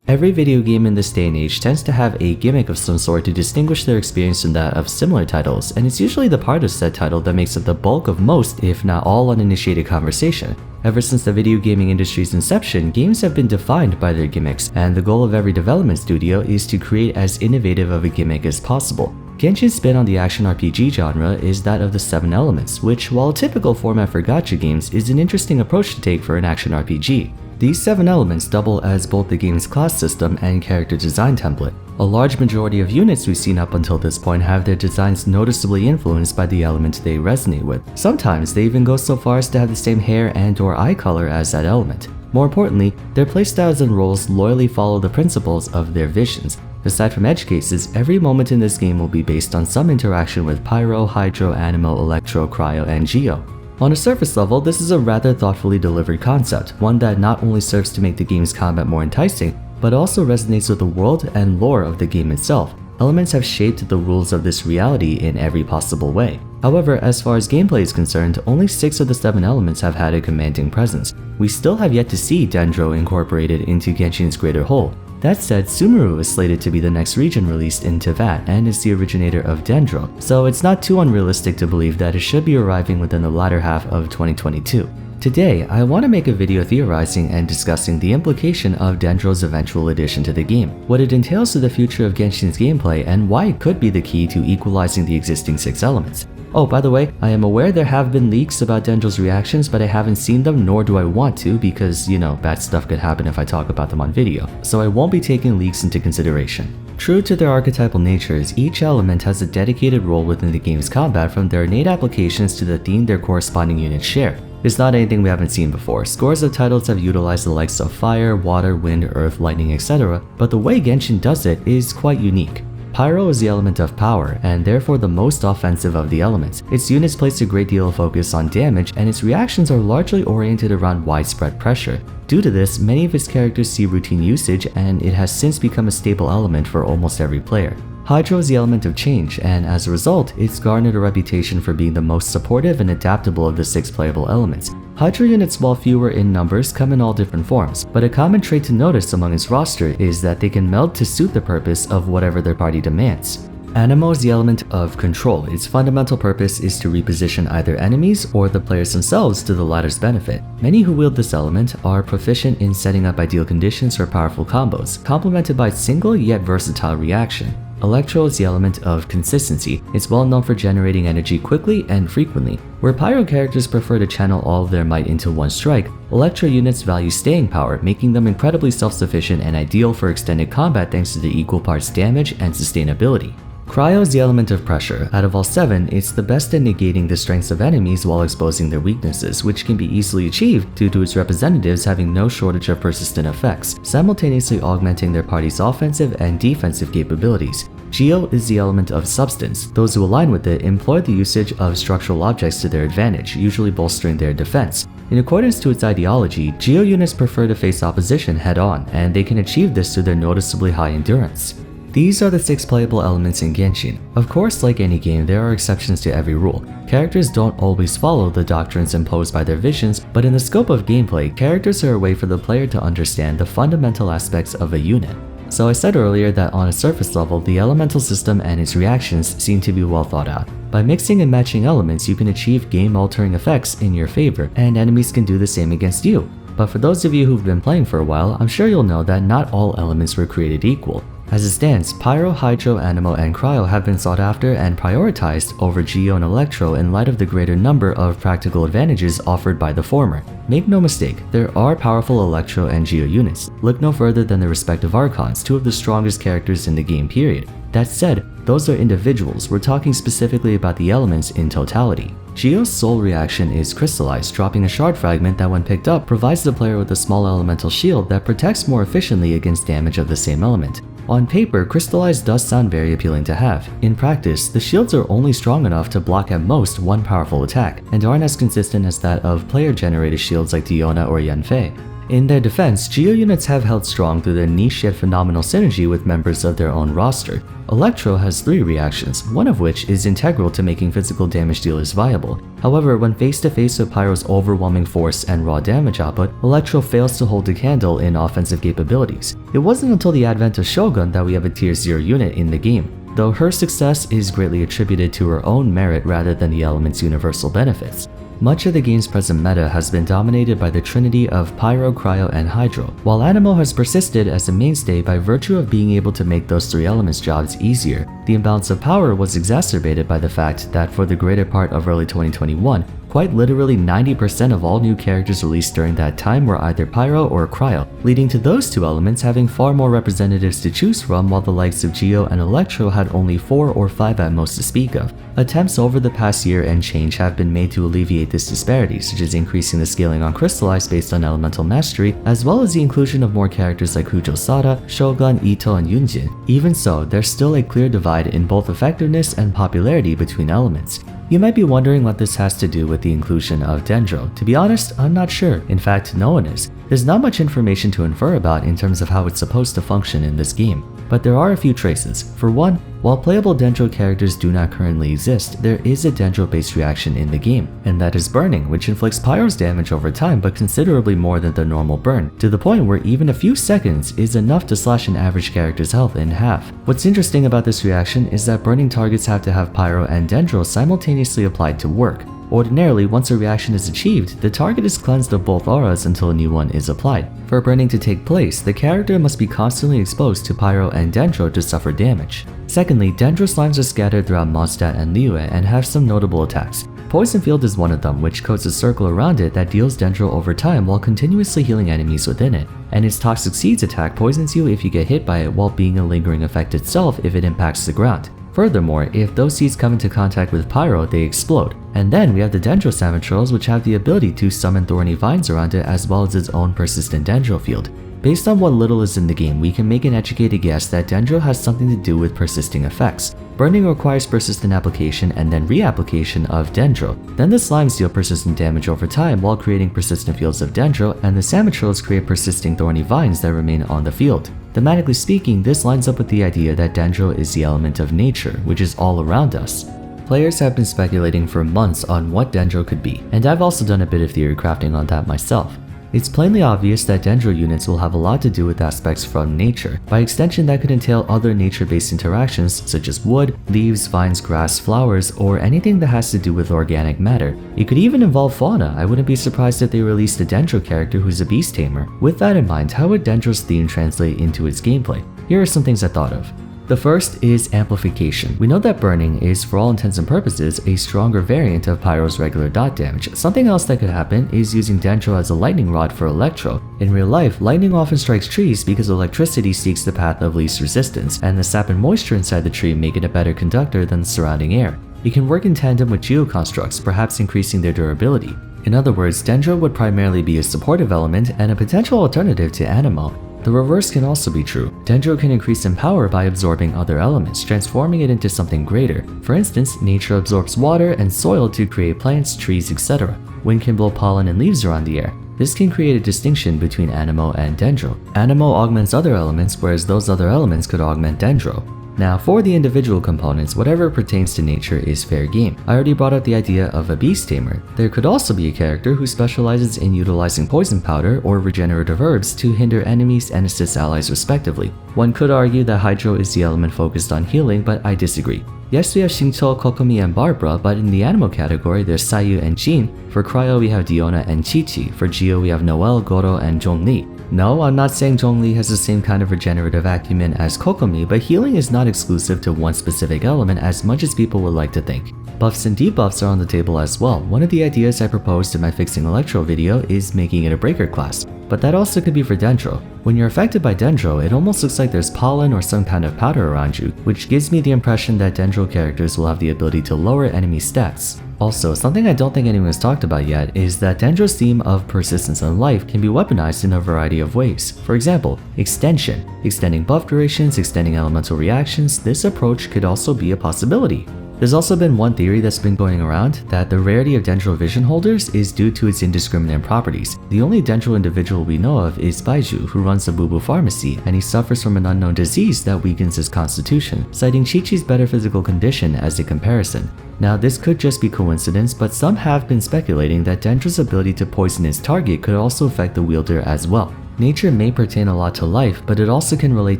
Every video game in this day and age tends to have a gimmick of some sort to distinguish their experience from that of similar titles, and it's usually the part of said title that makes up the bulk of most, if not all, uninitiated conversation. Ever since the video gaming industry's inception, games have been defined by their gimmicks, and the goal of every development studio is to create as innovative of a gimmick as possible. Genshin's spin on the action RPG genre is that of the 7 elements, which, while a typical format for gacha games, is an interesting approach to take for an action RPG. These 7 elements double as both the game's class system and character design template. A large majority of units we've seen up until this point have their designs noticeably influenced by the element they resonate with. Sometimes they even go so far as to have the same hair and/or eye color as that element. More importantly, their playstyles and roles loyally follow the principles of their visions. Aside from edge cases, every moment in this game will be based on some interaction with Pyro, Hydro, Anemo, Electro, Cryo, and Geo. On a surface level, this is a rather thoughtfully delivered concept, one that not only serves to make the game's combat more enticing, but also resonates with the world and lore of the game itself. Elements have shaped the rules of this reality in every possible way. However, as far as gameplay is concerned, only 6 of the 7 elements have had a commanding presence. We still have yet to see Dendro incorporated into Genshin's greater whole. That said, Sumeru is slated to be the next region released in Teyvat and is the originator of Dendro, so it's not too unrealistic to believe that it should be arriving within the latter half of 2022. Today, I want to make a video theorizing and discussing the implication of Dendro's eventual addition to the game, what it entails to the future of Genshin's gameplay, and why it could be the key to equalizing the existing 6 elements. Oh, by the way, I am aware there have been leaks about Dendro's reactions, but I haven't seen them, nor do I want to, because, you know, bad stuff could happen if I talk about them on video, so I won't be taking leaks into consideration. True to their archetypal natures, each element has a dedicated role within the game's combat, from their innate applications to the theme their corresponding units share. It's not anything we haven't seen before. Scores of titles have utilized the likes of fire, water, wind, earth, lightning, etc., but the way Genshin does it is quite unique. Pyro is the element of power, and therefore the most offensive of the elements. Its units place a great deal of focus on damage, and its reactions are largely oriented around widespread pressure. Due to this, many of its characters see routine usage, and it has since become a staple element for almost every player. Hydro is the element of change, and as a result, it's garnered a reputation for being the most supportive and adaptable of the 6 playable elements. Hydro units, while fewer in numbers, come in all different forms, but a common trait to notice among its roster is that they can meld to suit the purpose of whatever their party demands. Anemo is the element of control. Its fundamental purpose is to reposition either enemies or the players themselves to the latter's benefit. Many who wield this element are proficient in setting up ideal conditions for powerful combos, complemented by its single yet versatile reaction. Electro is the element of consistency. It's well known for generating energy quickly and frequently. Where Pyro characters prefer to channel all of their might into one strike, Electro units value staying power, making them incredibly self-sufficient and ideal for extended combat thanks to the equal parts damage and sustainability. Cryo is the element of pressure. Out of all 7, it's the best at negating the strengths of enemies while exposing their weaknesses, which can be easily achieved due to its representatives having no shortage of persistent effects, simultaneously augmenting their party's offensive and defensive capabilities. Geo is the element of substance. Those who align with it employ the usage of structural objects to their advantage, usually bolstering their defense. In accordance to its ideology, Geo units prefer to face opposition head-on, and they can achieve this through their noticeably high endurance. These are the 6 playable elements in Genshin. Of course, like any game, there are exceptions to every rule. Characters don't always follow the doctrines imposed by their visions, but in the scope of gameplay, characters are a way for the player to understand the fundamental aspects of a unit. So I said earlier that on a surface level, the elemental system and its reactions seem to be well thought out. By mixing and matching elements, you can achieve game-altering effects in your favor, and enemies can do the same against you. But for those of you who've been playing for a while, I'm sure you'll know that not all elements were created equal. As it stands, Pyro, Hydro, Anemo, and Cryo have been sought after and prioritized over Geo and Electro in light of the greater number of practical advantages offered by the former. Make no mistake, there are powerful Electro and Geo units. Look no further than the respective Archons, 2 of the strongest characters in the game period. That said, those are individuals. We're talking specifically about the elements in totality. Geo's sole reaction is Crystallize, dropping a shard fragment that when picked up provides the player with a small elemental shield that protects more efficiently against damage of the same element. On paper, Crystallize does sound very appealing to have. In practice, the shields are only strong enough to block at most one powerful attack, and aren't as consistent as that of player-generated shields like Diona or Yanfei. In their defense, Geo units have held strong through their niche yet phenomenal synergy with members of their own roster. Electro has 3 reactions, one of which is integral to making physical damage dealers viable. However, when face to face with Pyro's overwhelming force and raw damage output, Electro fails to hold a candle in offensive capabilities. It wasn't until the advent of Shogun that we have a tier 0 unit in the game, though her success is greatly attributed to her own merit rather than the element's universal benefits. Much of the game's present meta has been dominated by the trinity of Pyro, Cryo, and Hydro, while Animo has persisted as a mainstay by virtue of being able to make those 3 elements' jobs easier. The imbalance of power was exacerbated by the fact that for the greater part of early 2021, quite literally 90% of all new characters released during that time were either Pyro or Cryo, leading to those 2 elements having far more representatives to choose from, while the likes of Geo and Electro had only 4 or 5 at most to speak of. Attempts over the past year and change have been made to alleviate this disparity, such as increasing the scaling on Crystallize based on elemental mastery, as well as the inclusion of more characters like Hujo Sada, Shogun, Ito, and Yunjin. Even so, there's still a clear divide in both effectiveness and popularity between elements. You might be wondering what this has to do with the inclusion of Dendro. To be honest, I'm not sure. In fact, no one is. There's not much information to infer about in terms of how it's supposed to function in this game, but there are a few traces. For one, while playable Dendro characters do not currently exist, there is a Dendro-based reaction in the game, and that is burning, which inflicts Pyro's damage over time but considerably more than the normal burn, to the point where even a few seconds is enough to slash an average character's health in half. What's interesting about this reaction is that burning targets have to have Pyro and Dendro simultaneously applied to work. Ordinarily, once a reaction is achieved, the target is cleansed of both auras until a new one is applied. For burning to take place, the character must be constantly exposed to Pyro and Dendro to suffer damage. Secondly, Dendro slimes are scattered throughout Mondstadt and Liyue and have some notable attacks. Poison Field is one of them, which coats a circle around it that deals Dendro over time while continuously healing enemies within it. And its Toxic Seeds attack poisons you if you get hit by it, while being a lingering effect itself if it impacts the ground. Furthermore, if those seeds come into contact with Pyro, they explode. And then we have the Dendro Savatrolls, which have the ability to summon thorny vines around it as well as its own persistent Dendro field. Based on what little is in the game, we can make an educated guess that Dendro has something to do with persisting effects. Burning requires persistent application and then reapplication of Dendro. Then the slimes deal persistent damage over time while creating persistent fields of Dendro, and the Savatrolls create persisting thorny vines that remain on the field. Thematically speaking, this lines up with the idea that Dendro is the element of nature, which is all around us. Players have been speculating for months on what Dendro could be, and I've also done a bit of theory crafting on that myself. It's plainly obvious that Dendro units will have a lot to do with aspects from nature. By extension, that could entail other nature-based interactions such as wood, leaves, vines, grass, flowers, or anything that has to do with organic matter. It could even involve fauna. I wouldn't be surprised if they released a Dendro character who's a beast tamer. With that in mind, how would Dendro's theme translate into its gameplay? Here are some things I thought of. The first is amplification. We know that burning is, for all intents and purposes, a stronger variant of Pyro's regular dot damage. Something else that could happen is using Dendro as a lightning rod for Electro. In real life, lightning often strikes trees because electricity seeks the path of least resistance, and the sap and moisture inside the tree make it a better conductor than the surrounding air. It can work in tandem with geoconstructs, perhaps increasing their durability. In other words, Dendro would primarily be a supportive element and a potential alternative to Animo. The reverse can also be true. Dendro can increase in power by absorbing other elements, transforming it into something greater. For instance, nature absorbs water and soil to create plants, trees, etc. Wind can blow pollen and leaves around the air. This can create a distinction between Animo and Dendro. Animo augments other elements, whereas those other elements could augment Dendro. Now, for the individual components, whatever pertains to nature is fair game. I already brought up the idea of a beast tamer. There could also be a character who specializes in utilizing poison powder or regenerative herbs to hinder enemies and assist allies respectively. One could argue that Hydro is the element focused on healing, but I disagree. Yes, we have Shinto, Kokomi, and Barbara, but in the Animo category, there's Sayu and Jin. For Cryo, we have Diona and Chi-Chi. For Geo, we have Noelle, Goro, and Zhongli. No, I'm not saying Zhongli has the same kind of regenerative acumen as Kokomi, but healing is not exclusive to one specific element as much as people would like to think. Buffs and debuffs are on the table as well. One of the ideas I proposed in my Fixing Electro video is making it a breaker class, but that also could be for Dendro. When you're affected by Dendro, it almost looks like there's pollen or some kind of powder around you, which gives me the impression that Dendro characters will have the ability to lower enemy stats. Also, something I don't think anyone has talked about yet is that Dendro's theme of persistence and life can be weaponized in a variety of ways. For example, extension. Extending buff durations, extending elemental reactions, this approach could also be a possibility. There's also been one theory that's been going around that the rarity of Dendro vision holders is due to its indiscriminate properties. The only Dendro individual we know of is Baiju, who runs a Bubu pharmacy, and he suffers from an unknown disease that weakens his constitution, citing Chi-Chi's better physical condition as a comparison. Now, this could just be coincidence, but some have been speculating that Dendro's ability to poison his target could also affect the wielder as well. Nature may pertain a lot to life, but it also can relate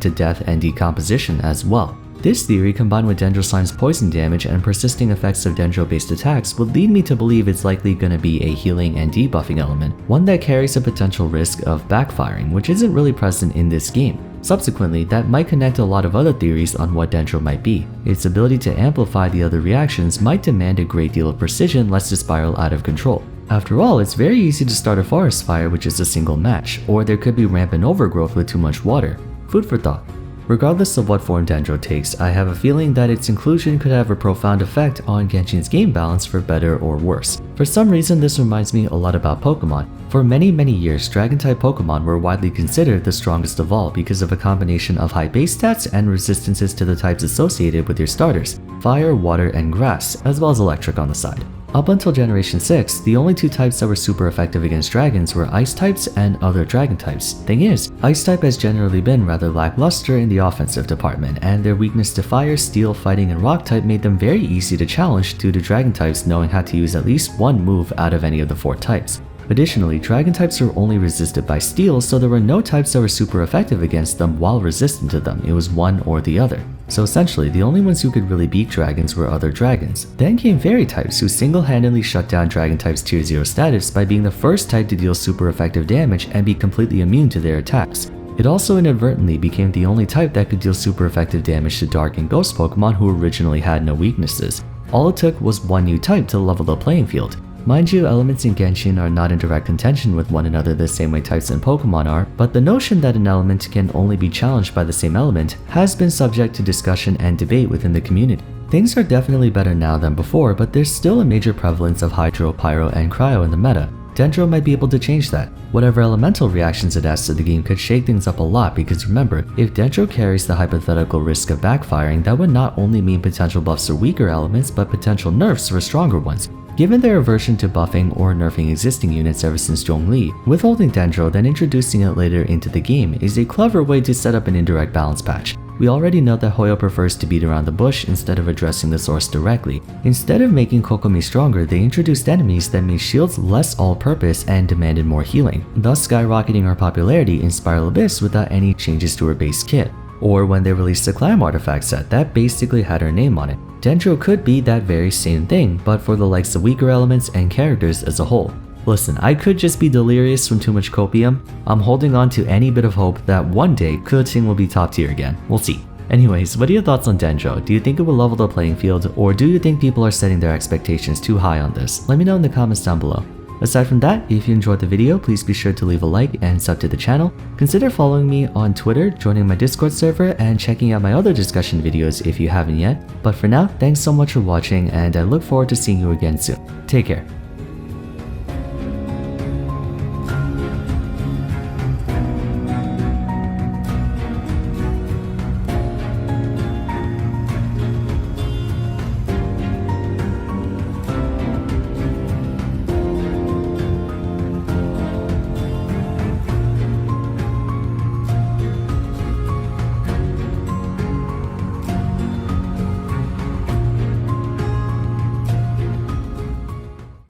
to death and decomposition as well. This theory, combined with Dendro Slime's poison damage and persisting effects of Dendro-based attacks, would lead me to believe it's likely going to be a healing and debuffing element, one that carries a potential risk of backfiring, which isn't really present in this game. Subsequently, that might connect a lot of other theories on what Dendro might be. Its ability to amplify the other reactions might demand a great deal of precision lest it spiral out of control. After all, it's very easy to start a forest fire which is a single match, or there could be rampant overgrowth with too much water. Food for thought. Regardless of what form Dendro takes, I have a feeling that its inclusion could have a profound effect on Genshin's game balance for better or worse. For some reason, this reminds me a lot about Pokemon. For many years, Dragon-type Pokemon were widely considered the strongest of all because of a combination of high base stats and resistances to the types associated with your starters: fire, water, and grass, as well as electric on the side. Up until Generation 6, the only two types that were super effective against dragons were Ice types and other dragon types. Thing is, Ice type has generally been rather lackluster in the offensive department, and their weakness to fire, steel, fighting, and rock type made them very easy to challenge due to dragon types knowing how to use at least one move out of any of the four types. Additionally, dragon types are only resisted by steel, so there were no types that were super effective against them while resistant to them. It was one or the other. So essentially, the only ones who could really beat dragons were other dragons. Then came fairy types, who single-handedly shut down dragon types tier 0 status by being the first type to deal super effective damage and be completely immune to their attacks. It also inadvertently became the only type that could deal super effective damage to dark and ghost Pokemon who originally had no weaknesses. All it took was one new type to level the playing field. Mind you, elements in Genshin are not in direct contention with one another the same way types in Pokemon are, but the notion that an element can only be challenged by the same element has been subject to discussion and debate within the community. Things are definitely better now than before, but there's still a major prevalence of Hydro, Pyro, and Cryo in the meta. Dendro might be able to change that. Whatever elemental reactions it adds to the game could shake things up a lot, because remember, if Dendro carries the hypothetical risk of backfiring, that would not only mean potential buffs for weaker elements, but potential nerfs for stronger ones. Given their aversion to buffing or nerfing existing units ever since Zhongli, withholding Dendro then introducing it later into the game is a clever way to set up an indirect balance patch. We already know that Hoyo prefers to beat around the bush instead of addressing the source directly. Instead of making Kokomi stronger, they introduced enemies that made shields less all-purpose and demanded more healing, thus skyrocketing her popularity in Spiral Abyss without any changes to her base kit. Or when they released the Clam artifact set that basically had her name on it. Dendro could be that very same thing, but for the likes of weaker elements and characters as a whole. Listen, I could just be delirious from too much copium. I'm holding on to any bit of hope that one day Kuching will be top tier again. We'll see. Anyways, what are your thoughts on Dendro? Do you think it will level the playing field, or do you think people are setting their expectations too high on this? Let me know in the comments down below. Aside from that, if you enjoyed the video, please be sure to leave a like and sub to the channel. Consider following me on Twitter, joining my Discord server, and checking out my other discussion videos if you haven't yet. But for now, thanks so much for watching, and I look forward to seeing you again soon. Take care.